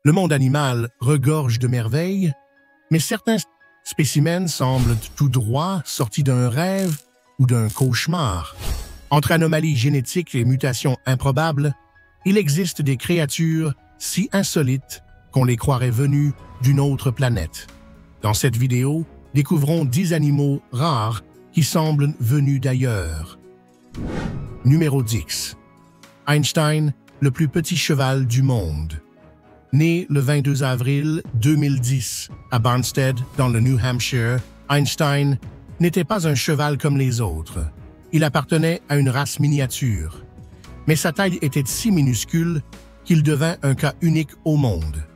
Le monde animal regorge de merveilles, mais certains spécimens semblent tout droit sortis d'un rêve ou d'un cauchemar. Entre anomalies génétiques et mutations improbables, il existe des créatures si insolites qu'on les croirait venues d'une autre planète. Dans cette vidéo, découvrons 10 animaux rares qui semblent venus d'ailleurs. Numéro 10. Einstein, le plus petit cheval du monde. Né le 22 avril 2010 à Barnstead, dans le New Hampshire, Einstein n'était pas un cheval comme les autres. Il appartenait à une race miniature. Mais sa taille était si minuscule qu'il devint un cas unique au monde.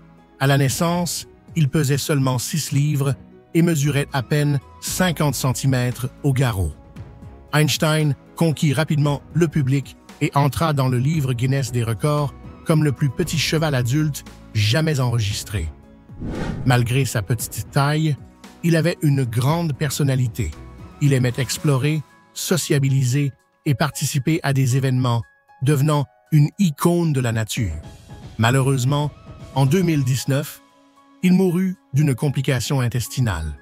À la naissance, il pesait seulement 6 livres et mesurait à peine 50 cm au garrot. Einstein conquit rapidement le public et entra dans le livre Guinness des records comme le plus petit cheval adulte jamais enregistré. Malgré sa petite taille, il avait une grande personnalité. Il aimait explorer, sociabiliser et participer à des événements, devenant une icône de la nature. Malheureusement, en 2019, il mourut d'une complication intestinale.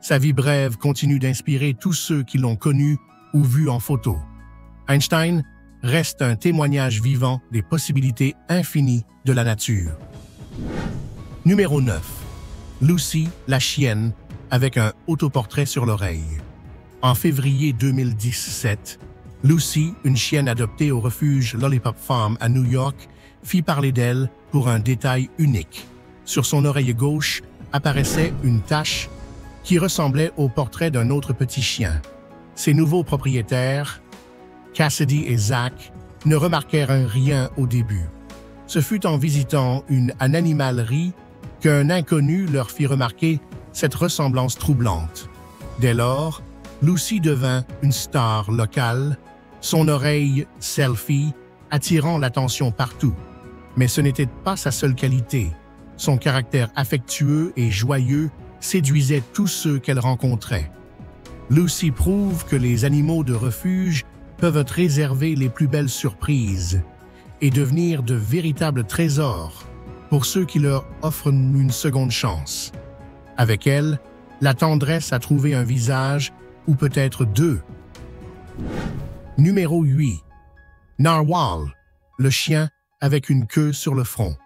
Sa vie brève continue d'inspirer tous ceux qui l'ont connu ou vu en photo. Einstein reste un témoignage vivant des possibilités infinies de la nature. Numéro 9. Lucy, la chienne, avec un autoportrait sur l'oreille. En février 2017, Lucy, une chienne adoptée au refuge Lollipop Farm à New York, fit parler d'elle pour un détail unique. Sur son oreille gauche apparaissait une tache qui ressemblait au portrait d'un autre petit chien. Ses nouveaux propriétaires, Cassidy et Zach, ne remarquèrent rien au début. Ce fut en visitant une animalerie qu'un inconnu leur fit remarquer cette ressemblance troublante. Dès lors, Lucy devint une star locale, son oreille selfie attirant l'attention partout. Mais ce n'était pas sa seule qualité. Son caractère affectueux et joyeux séduisait tous ceux qu'elle rencontrait. Lucy prouve que les animaux de refuge peuvent réserver les plus belles surprises et devenir de véritables trésors pour ceux qui leur offrent une seconde chance. Avec elle, la tendresse a trouvé un visage ou peut-être deux. Numéro 8. Narwhal, le chien avec une queue sur le front.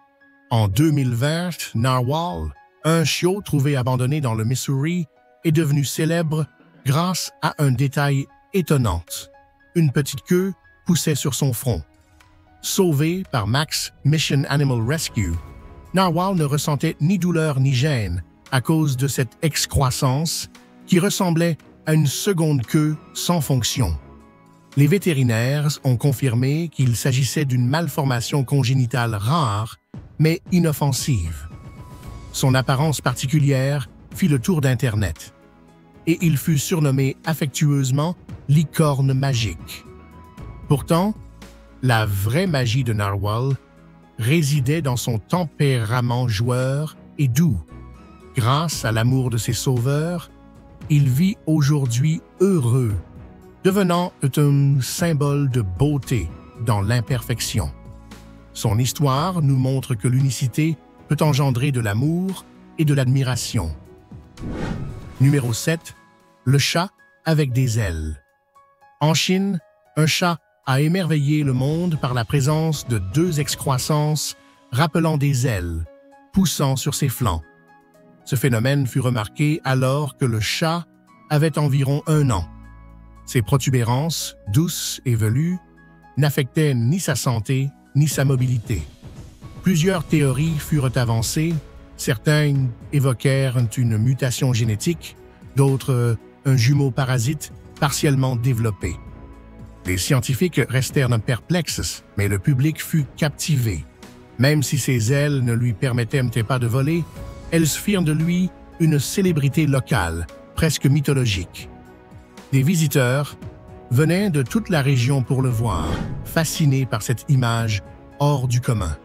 En 2020, Narwhal, un chiot trouvé abandonné dans le Missouri, est devenu célèbre grâce à un détail étonnant. Une petite queue poussait sur son front. Sauvé par Max Mission Animal Rescue, Narwhal ne ressentait ni douleur ni gêne à cause de cette excroissance qui ressemblait à une seconde queue sans fonction. Les vétérinaires ont confirmé qu'il s'agissait d'une malformation congénitale rare, mais inoffensive. Son apparence particulière fit le tour d'Internet, et il fut surnommé affectueusement « licorne magique ». Pourtant, la vraie magie de Narwhal résidait dans son tempérament joueur et doux. Grâce à l'amour de ses sauveurs, il vit aujourd'hui heureux, devenant un symbole de beauté dans l'imperfection. Son histoire nous montre que l'unicité peut engendrer de l'amour et de l'admiration. Numéro 7. Le chat avec des ailes. En Chine, un chat a émerveillé le monde par la présence de 2 excroissances rappelant des ailes, poussant sur ses flancs. Ce phénomène fut remarqué alors que le chat avait environ 1 an. Ses protubérances, douces et velues, n'affectaient ni sa santé ni sa mobilité. Plusieurs théories furent avancées, certains évoquèrent une mutation génétique, d'autres un jumeau parasite partiellement développé. Les scientifiques restèrent perplexes, mais le public fut captivé. Même si ses ailes ne lui permettaient pas de voler, elles firent de lui une célébrité locale, presque mythologique. Des visiteurs venaient de toute la région pour le voir, fascinés par cette image hors du commun.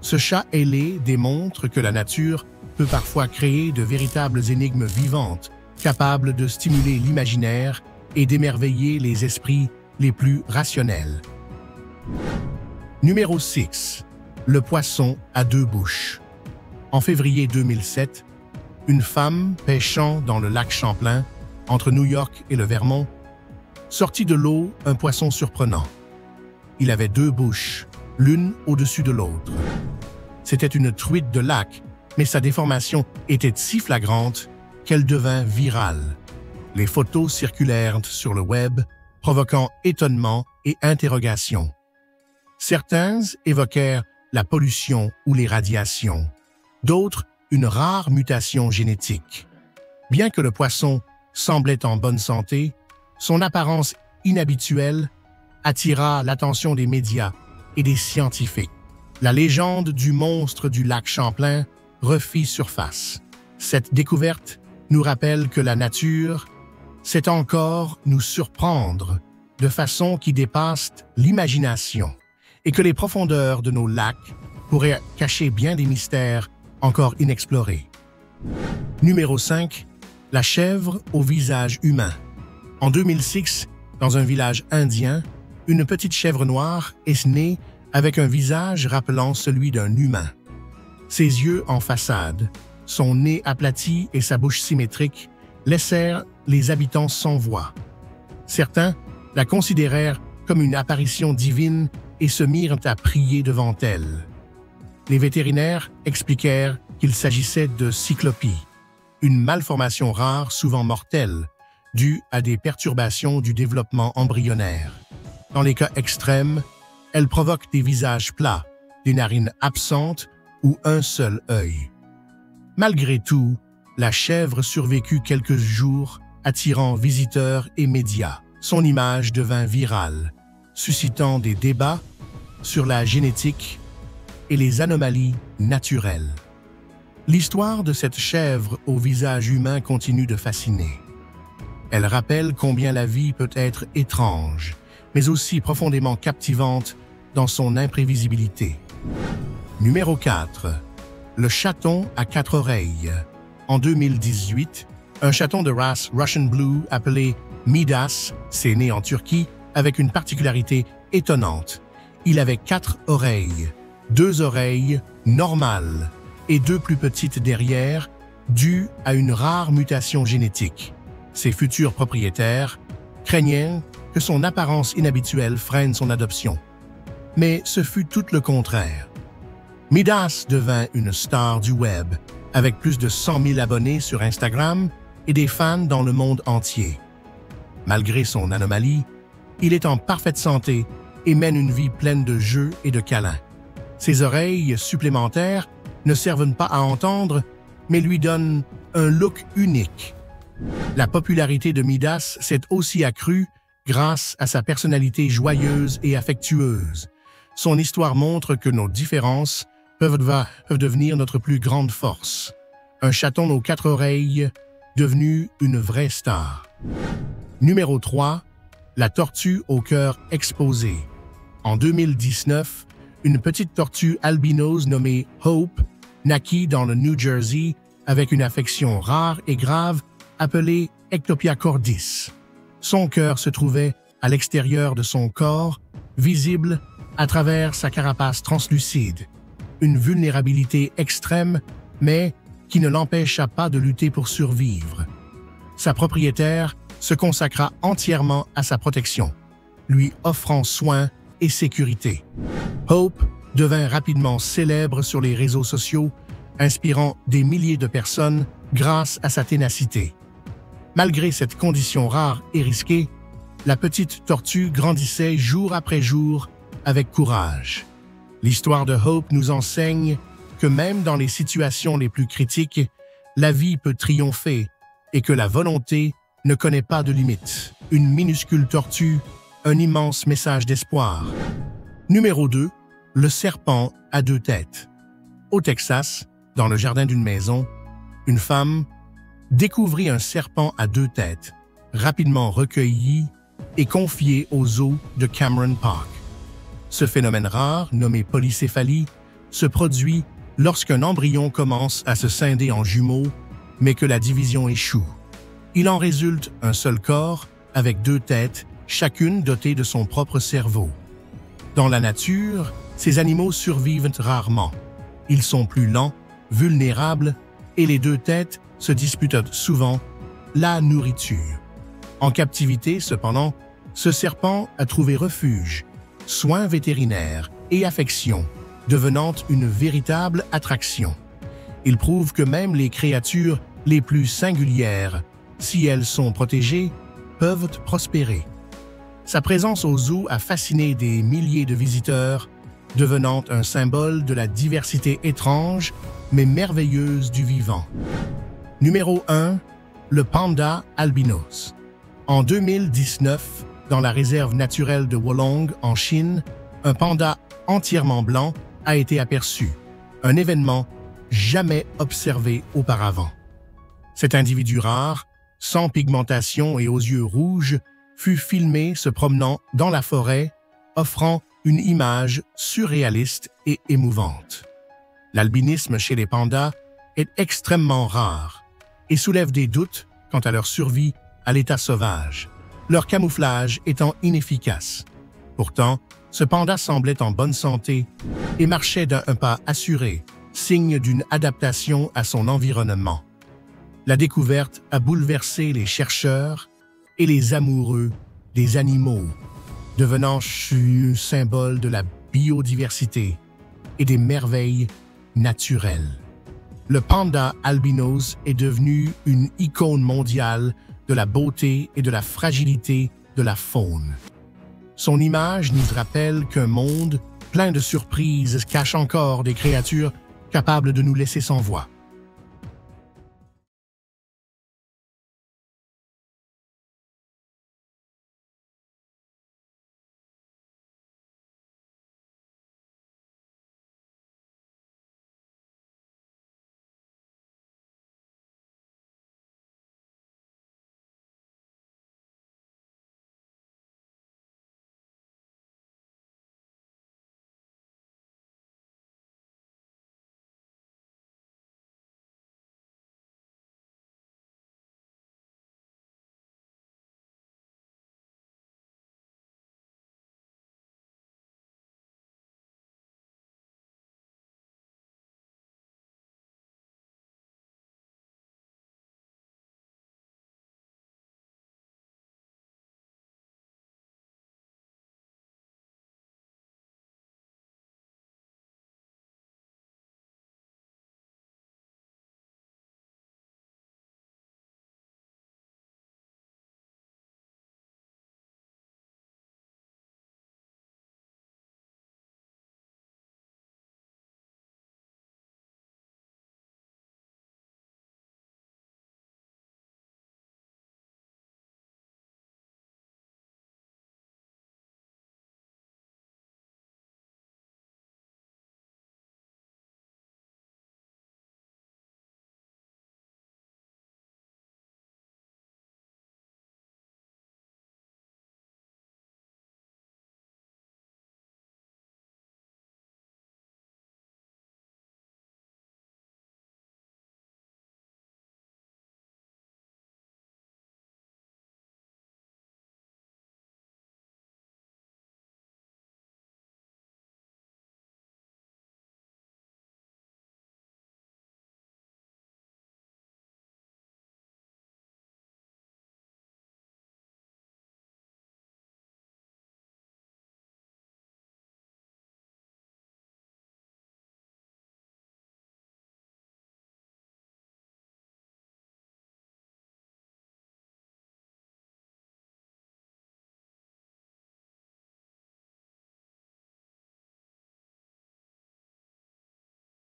Ce chat ailé démontre que la nature peut parfois créer de véritables énigmes vivantes, capables de stimuler l'imaginaire et d'émerveiller les esprits les plus rationnels. Numéro 6. le poisson à deux bouches. En février 2007, une femme pêchant dans le lac Champlain, entre New York et le Vermont, sortit de l'eau un poisson surprenant. Il avait deux bouches, l'une au-dessus de l'autre. C'était une truite de lac, mais sa déformation était si flagrante qu'elle devint virale. Les photos circulèrent sur le web, provoquant étonnement et interrogation. Certains évoquèrent la pollution ou les radiations, d'autres une rare mutation génétique. Bien que le poisson semblait en bonne santé, son apparence inhabituelle attira l'attention des médias et des scientifiques. La légende du monstre du lac Champlain refit surface. Cette découverte nous rappelle que la nature sait encore nous surprendre de façon qui dépasse l'imagination et que les profondeurs de nos lacs pourraient cacher bien des mystères encore inexplorés. Numéro 5. La chèvre au visage humain. En 2006, dans un village indien, une petite chèvre noire est née avec un visage rappelant celui d'un humain. Ses yeux en façade, son nez aplati et sa bouche symétrique laissèrent les habitants sans voix. Certains la considérèrent comme une apparition divine et se mirent à prier devant elle. Les vétérinaires expliquèrent qu'il s'agissait de cyclopie, une malformation rare souvent mortelle, due à des perturbations du développement embryonnaire. Dans les cas extrêmes, elle provoque des visages plats, des narines absentes ou un seul œil. Malgré tout, la chèvre survécut quelques jours, attirant visiteurs et médias. Son image devint virale, suscitant des débats sur la génétique et les anomalies naturelles. L'histoire de cette chèvre au visage humain continue de fasciner. Elle rappelle combien la vie peut être étrange, mais aussi profondément captivante dans son imprévisibilité. Numéro 4. Le chaton à 4 oreilles. En 2018, un chaton de race Russian Blue appelé Midas s'est né en Turquie avec une particularité étonnante. Il avait 4 oreilles, 2 oreilles normales et 2 plus petites derrière, dues à une rare mutation génétique. Ses futurs propriétaires craignaient que son apparence inhabituelle freine son adoption. Mais ce fut tout le contraire. Midas devint une star du web, avec plus de 100 000 abonnés sur Instagram et des fans dans le monde entier. Malgré son anomalie, il est en parfaite santé et mène une vie pleine de jeux et de câlins. Ses oreilles supplémentaires ne servent pas à entendre, mais lui donnent un look unique. La popularité de Midas s'est aussi accrue grâce à sa personnalité joyeuse et affectueuse. Son histoire montre que nos différences peuvent devenir notre plus grande force. Un chaton aux 4 oreilles devenu une vraie star. Numéro 3. La tortue au cœur exposé. En 2019, une petite tortue albinos nommée Hope naquit dans le New Jersey avec une affection rare et grave appelée Ectopia cordis. Son cœur se trouvait à l'extérieur de son corps, visible à travers sa carapace translucide. Une vulnérabilité extrême, mais qui ne l'empêcha pas de lutter pour survivre. Sa propriétaire se consacra entièrement à sa protection, lui offrant soins et sécurité. Hope devint rapidement célèbre sur les réseaux sociaux, inspirant des milliers de personnes grâce à sa ténacité. Malgré cette condition rare et risquée, la petite tortue grandissait jour après jour avec courage. L'histoire de Hope nous enseigne que même dans les situations les plus critiques, la vie peut triompher et que la volonté ne connaît pas de limites. Une minuscule tortue, un immense message d'espoir. Numéro 2. Le serpent à 2 têtes. Au Texas, dans le jardin d'une maison, une femme découvrit un serpent à 2 têtes, rapidement recueilli et confié au zoo de Cameron Park. Ce phénomène rare, nommé polycéphalie, se produit lorsqu'un embryon commence à se scinder en jumeaux, mais que la division échoue. Il en résulte un seul corps avec 2 têtes, chacune dotée de son propre cerveau. Dans la nature, Ces animaux survivent rarement. Ils sont plus lents, vulnérables, et les deux têtes se disputent souvent la nourriture. En captivité, cependant, ce serpent a trouvé refuge, soins vétérinaires et affection, devenant une véritable attraction. Il prouve que même les créatures les plus singulières, si elles sont protégées, peuvent prospérer. Sa présence au zoo a fasciné des milliers de visiteurs, devenant un symbole de la diversité étrange mais merveilleuse du vivant. Numéro 1. Le panda albinos. En 2019, dans la réserve naturelle de Wolong, en Chine, un panda entièrement blanc a été aperçu, un événement jamais observé auparavant. Cet individu rare, sans pigmentation et aux yeux rouges, fut filmé se promenant dans la forêt, offrant une image surréaliste et émouvante. L'albinisme chez les pandas est extrêmement rare et soulève des doutes quant à leur survie à l'état sauvage, leur camouflage étant inefficace. Pourtant, ce panda semblait en bonne santé et marchait d'un pas assuré, signe d'une adaptation à son environnement. La découverte a bouleversé les chercheurs et les amoureux des animaux, devenant un symbole de la biodiversité et des merveilles naturelles. Le panda albinos est devenu une icône mondiale de la beauté et de la fragilité de la faune. Son image nous rappelle qu'un monde plein de surprises cache encore des créatures capables de nous laisser sans voix.